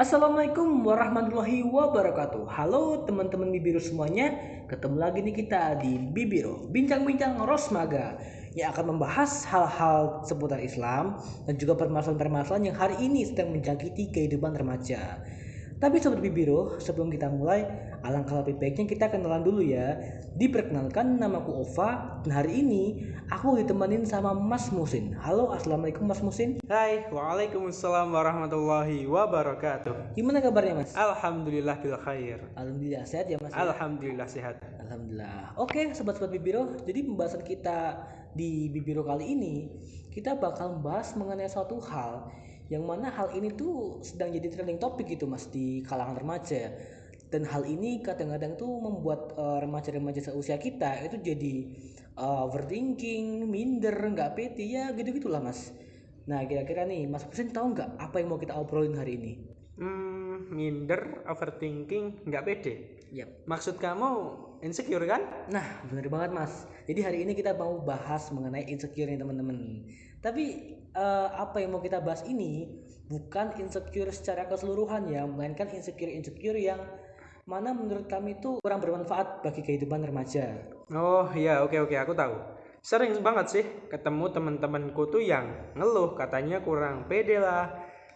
Assalamualaikum warahmatullahi wabarakatuh. Halo teman-teman Bibiro semuanya. Ketemu lagi nih kita di Bibiro, bincang-bincang Rosmaga yang akan membahas hal-hal seputar Islam dan juga permasalahan-permasalahan yang hari ini sedang menjangkiti kehidupan remaja. Tapi sobat Bibiro, sebelum kita mulai, alangkah lebih baiknya kita kenalan dulu ya. Diperkenalkan, namaku Ova dan hari ini aku ditemenin sama Mas Musin. Halo, assalamualaikum Mas Musin. Hai, waalaikumsalam warahmatullahi wabarakatuh. Gimana kabarnya Mas? Alhamdulillah bil khair. Alhamdulillah sehat ya Mas ya. Alhamdulillah sehat. Alhamdulillah. Oke, sobat-sobat Bibiro. Jadi pembahasan kita di Bibiro kali ini, kita bakal membahas mengenai suatu hal yang mana hal ini tuh sedang jadi trending topik gitu Mas di kalangan remaja. Dan hal ini kadang-kadang tuh membuat remaja-remaja seusia kita itu jadi overthinking, minder, nggak pede ya gitu-gitulah Mas. Nah, kira-kira nih Mas Pusin tahu nggak apa yang mau kita obrolin hari ini? Minder, overthinking, nggak pede. Yap. Maksud kamu insecure kan? Nah, bener banget Mas. Jadi hari ini kita mau bahas mengenai insecure nih teman-teman. Tapi apa yang mau kita bahas ini bukan insecure secara keseluruhan ya, melainkan insecure yang mana menurut kami itu kurang bermanfaat bagi kehidupan remaja. Oh iya, oke, aku tahu. Sering banget sih ketemu teman-temanku tuh yang ngeluh katanya kurang pede lah,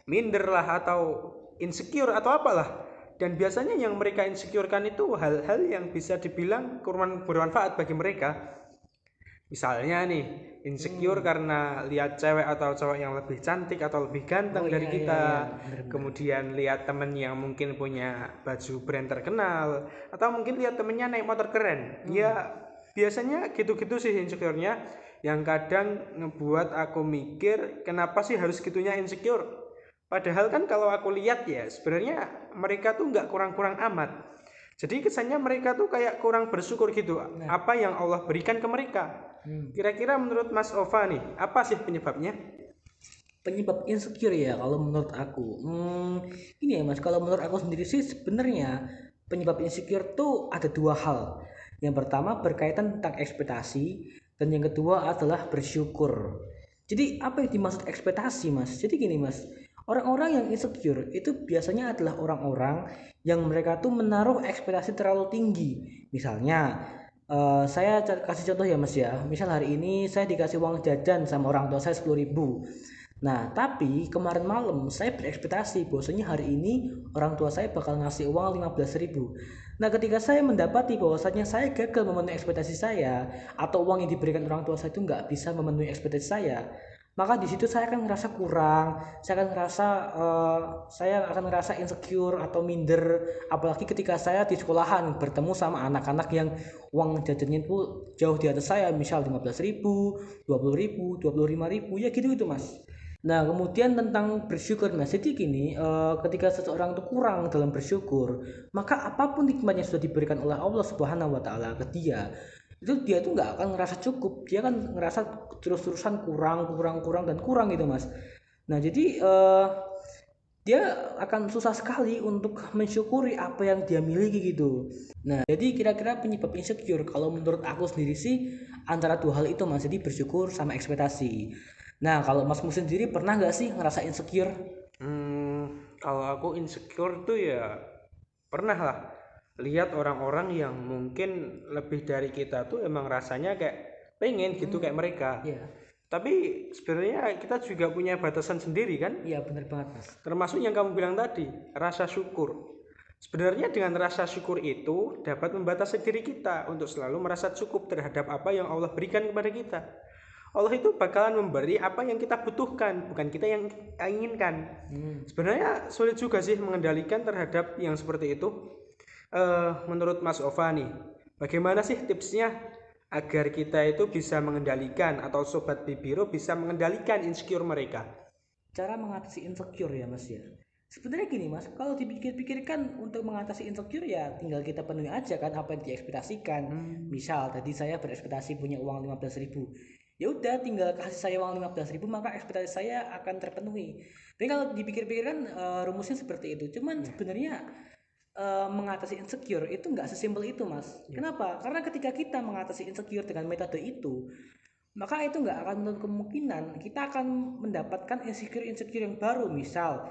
minder lah, atau insecure atau apalah. Dan biasanya yang mereka insecurekan itu hal-hal yang bisa dibilang kurang bermanfaat bagi mereka. Misalnya nih, insecure karena lihat cewek atau cowok yang lebih cantik atau lebih ganteng Oh dari iya iya kita. iya, bener-bener. Kemudian lihat temen yang mungkin punya baju brand terkenal, atau mungkin lihat temennya naik motor keren. Ya, biasanya gitu-gitu sih insecure-nya, yang kadang ngebuat aku mikir kenapa sih harus gitunya insecure. Padahal kan kalau aku lihat ya, sebenarnya mereka tuh nggak kurang-kurang amat. Jadi kesannya mereka tuh kayak kurang bersyukur gitu Nah, apa yang Allah berikan ke mereka. Kira-kira menurut Mas Ova nih, apa sih penyebabnya? penyebab insecure ya kalau menurut aku. Ini ya Mas, kalau menurut aku sendiri sih sebenarnya penyebab insecure tuh ada dua hal. Yang pertama berkaitan tentang ekspektasi dan yang kedua adalah bersyukur. Jadi apa yang dimaksud ekspektasi Mas? Jadi gini Mas, orang-orang yang insecure itu biasanya adalah orang-orang yang mereka tuh menaruh ekspektasi terlalu tinggi. Misalnya saya kasih contoh ya Mas ya. Misal hari ini saya dikasih uang jajan sama orang tua saya 10.000. Nah, tapi kemarin malam saya berekspektasi bahwasanya hari ini orang tua saya bakal ngasih uang 15.000. Nah, ketika saya mendapati bahwasanya saya gagal memenuhi ekspektasi saya atau uang yang diberikan orang tua saya itu nggak bisa memenuhi ekspektasi saya, maka di situ saya akan ngerasa kurang, saya akan ngerasa insecure atau minder, apalagi ketika saya di sekolahan bertemu sama anak-anak yang uang jajannya itu jauh di atas saya, misal 15.000, 20.000, 25.000, ya gitu gitu Mas. Nah, kemudian tentang bersyukur, Mas. Jadi gini, ketika seseorang itu kurang dalam bersyukur, maka apapun nikmat yang sudah diberikan oleh Allah Subhanahu wa taala ke dia, itu dia tuh nggak akan ngerasa cukup. Dia kan ngerasa terus-terusan kurang, kurang, kurang dan kurang gitu, Mas. Nah, jadi dia akan susah sekali untuk mensyukuri apa yang dia miliki gitu. Nah, jadi kira-kira penyebab insecure kalau menurut aku sendiri sih antara dua hal itu Mas. Jadi bersyukur sama ekspektasi. Nah, kalau Mas Musin sendiri pernah nggak sih ngerasa insecure? Kalau aku insecure tuh ya pernah lah lihat orang-orang yang mungkin lebih dari kita tuh emang rasanya kayak pengen gitu kayak mereka. Iya, Tapi sebenarnya kita juga punya batasan sendiri kan? iya bener banget Mas. Termasuk yang kamu bilang tadi, rasa syukur. Sebenarnya dengan rasa syukur itu dapat membatasi diri kita untuk selalu merasa cukup terhadap apa yang Allah berikan kepada kita. Allah itu bakalan memberi apa yang kita butuhkan, bukan kita yang inginkan. Sebenarnya sulit juga sih mengendalikan terhadap yang seperti itu. Menurut Mas Ova nih, bagaimana sih tipsnya agar kita itu bisa mengendalikan atau Sobat Bibiro bisa mengendalikan insecure mereka? Cara mengatasi insecure ya Mas ya. Sebenarnya gini Mas, kalau dipikir-pikirkan untuk mengatasi insecure ya tinggal kita penuhi aja kan apa yang diekspektasikan. Misal tadi saya berekspektasi punya uang 15.000. Ya udah tinggal kasih saya uang 15.000 maka ekspektasi saya akan terpenuhi. Tapi kalau dipikir-pikirkan rumusnya seperti itu. Cuman sebenarnya mengatasi insecure itu nggak sesimpel itu Mas. Kenapa? Karena ketika kita mengatasi insecure dengan metode itu, maka itu nggak akan menutup kemungkinan kita akan mendapatkan insecure-insecure yang baru. Misal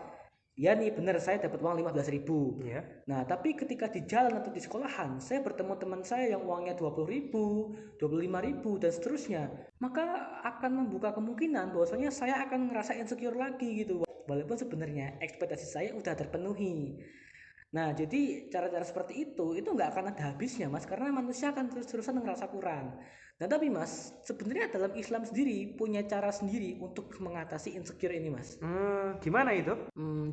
ya nih bener saya dapat uang 15.000. Ya. Nah, tapi ketika di jalan atau di sekolahan, saya bertemu teman saya yang uangnya 20.000, 25.000 dan seterusnya, maka akan membuka kemungkinan bahwasanya saya akan ngerasa insecure lagi gitu. Walaupun sebenarnya ekspektasi saya udah terpenuhi. Nah, jadi cara-cara seperti itu nggak akan ada habisnya, Mas, karena manusia akan terus-terusan ngerasa kurang. Nah, tapi Mas, sebenarnya dalam Islam sendiri punya cara sendiri untuk mengatasi insecure ini, Mas. Gimana itu?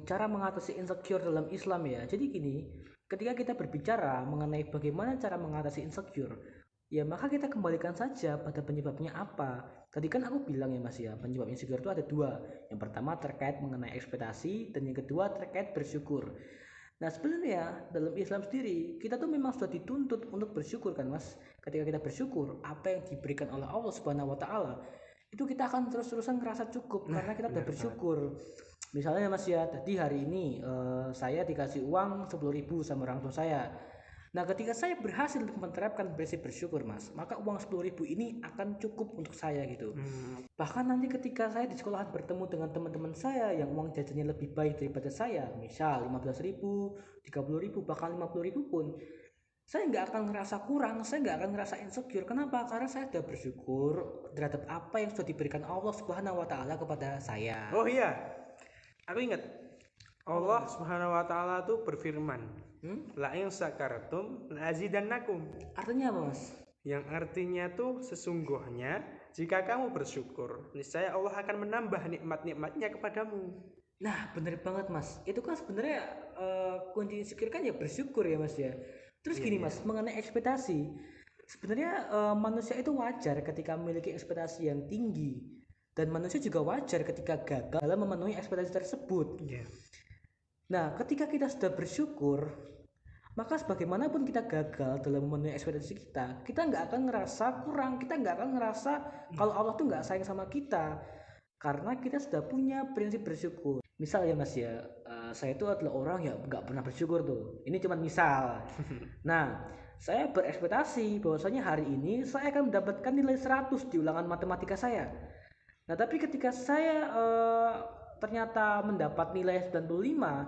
Cara mengatasi insecure dalam Islam ya. Jadi gini, ketika kita berbicara mengenai bagaimana cara mengatasi insecure, ya maka kita kembalikan saja pada penyebabnya apa. Tadi kan aku bilang ya Mas ya, penyebab insecure itu ada dua. Yang pertama terkait mengenai ekspektasi dan yang kedua terkait bersyukur. Nah sebenarnya dalam Islam sendiri kita tuh memang sudah dituntut untuk bersyukur kan Mas. Ketika kita bersyukur apa yang diberikan oleh Allah Subhanahu Wa Taala itu kita akan terus-terusan ngerasa cukup Nah, karena kita udah benar banget. bersyukur. Misalnya Mas ya, tadi hari ini saya dikasih uang 10.000 sama orang tua saya. Nah, ketika saya berhasil menerapkan prinsip bersyukur, Mas, maka uang 10.000 ini akan cukup untuk saya gitu. Bahkan nanti ketika saya di sekolahan bertemu dengan teman-teman saya yang uang jajannya lebih baik daripada saya, misal 15.000, 30.000, bahkan 50.000 pun, saya nggak akan ngerasa kurang, saya nggak akan ngerasa insecure. Kenapa? Karena saya sudah bersyukur terhadap apa yang sudah diberikan Allah Subhanahu Wa Taala kepada saya. Oh iya, aku ingat Allah Subhanahu wa taala tuh berfirman, La in sakartum la azidannakum. Artinya apa, Mas? Yang artinya tuh sesungguhnya jika kamu bersyukur, niscaya Allah akan menambah nikmat-nikmatnya kepadamu. Nah, bener banget, Mas. Itu kan sebenarnya kunci insecure kan ya bersyukur ya, Mas ya. Terus Iya, gini, iya. Mas, mengenai ekspektasi. Sebenarnya manusia itu wajar ketika memiliki ekspektasi yang tinggi. Dan manusia juga wajar ketika gagal dalam memenuhi ekspektasi tersebut. Iya. Nah, ketika kita sudah bersyukur, maka sebagaimanapun kita gagal dalam memenuhi ekspektasi kita nggak akan ngerasa kurang, kita nggak akan ngerasa kalau Allah tuh nggak sayang sama kita. Karena kita sudah punya prinsip bersyukur. Misal ya Mas ya, saya itu adalah orang yang nggak pernah bersyukur tuh. Ini cuma misal. Nah, saya berekspektasi bahwasanya hari ini saya akan mendapatkan nilai 100 di ulangan matematika saya. Nah, tapi ketika saya ternyata mendapat nilai 95,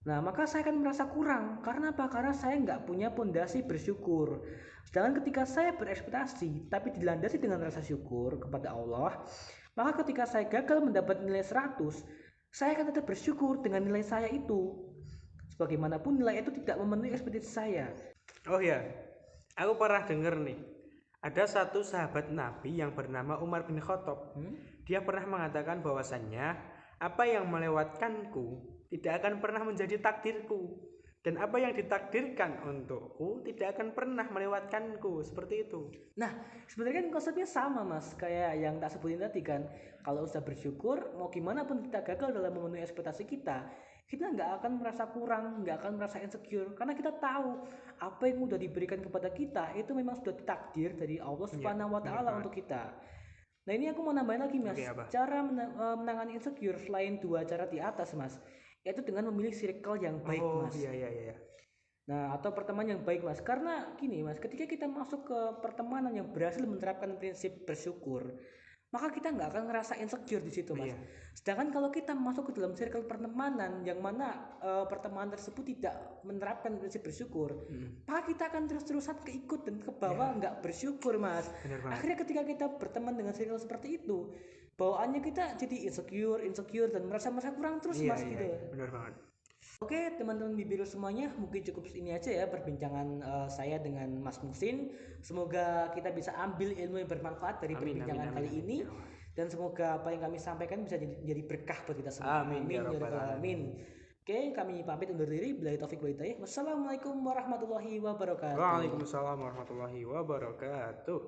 nah maka saya akan merasa kurang. Karena apa? Karena saya nggak punya pondasi bersyukur. Sedangkan ketika saya berekspektasi, tapi dilandasi dengan rasa syukur kepada Allah, maka ketika saya gagal mendapat nilai 100, saya akan tetap bersyukur dengan nilai saya itu. Sebagaimanapun nilai itu tidak memenuhi ekspektasi saya. Oh ya, aku pernah dengar nih. Ada satu sahabat Nabi yang bernama Umar bin Khattab. Dia pernah mengatakan bahwasannya apa yang melewatkanku tidak akan pernah menjadi takdirku. Dan apa yang ditakdirkan untukku tidak akan pernah melewatkanku. Seperti itu. Nah, sebenarnya kan konsepnya sama Mas, kayak yang tak sebutin tadi kan. Kalau sudah bersyukur, mau gimana pun kita gagal dalam memenuhi ekspektasi kita nggak akan merasa kurang, nggak akan merasa insecure, karena kita tahu apa yang udah diberikan kepada kita itu memang sudah ditakdir dari Allah Iya, Subhanahu Wa benar Taala banget. untuk kita. Nah ini aku mau nambahin lagi Mas, Oke, apa? cara menangani insecure selain dua cara di atas Mas, yaitu dengan memilih circle yang baik Oh, Mas. iya, iya, iya. Nah, atau pertemanan yang baik, Mas. Karena gini, Mas, ketika kita masuk ke pertemanan yang berhasil menerapkan prinsip bersyukur, maka kita nggak akan ngerasa insecure di situ, Mas. Iya. Sedangkan kalau kita masuk ke dalam circle pertemanan yang mana pertemanan tersebut tidak menerapkan prinsip bersyukur, maka kita akan terus-terusan keikut dan ke bawah nggak bersyukur, Mas. Benar banget. Akhirnya ketika kita berteman dengan circle seperti itu, bawaannya kita jadi insecure, insecure dan merasa kurang terus, Iya, Mas, iya, gitu. iya. Benar banget. Oke, teman-teman Bibiru semuanya, mungkin cukup ini aja ya perbincangan saya dengan Mas Musin. Semoga kita bisa ambil ilmu yang bermanfaat dari Amin, perbincangan amin, kali amin, ini, ya Allah. dan semoga apa yang kami sampaikan bisa jadi berkah buat kita semua. Amin, ya Amin ya rabbal rabbal alamin. alamin. Oke, kami pamit undur diri. Billahi taufik wa hidayah. Wassalamualaikum warahmatullahi wabarakatuh. Waalaikumsalam warahmatullahi wabarakatuh.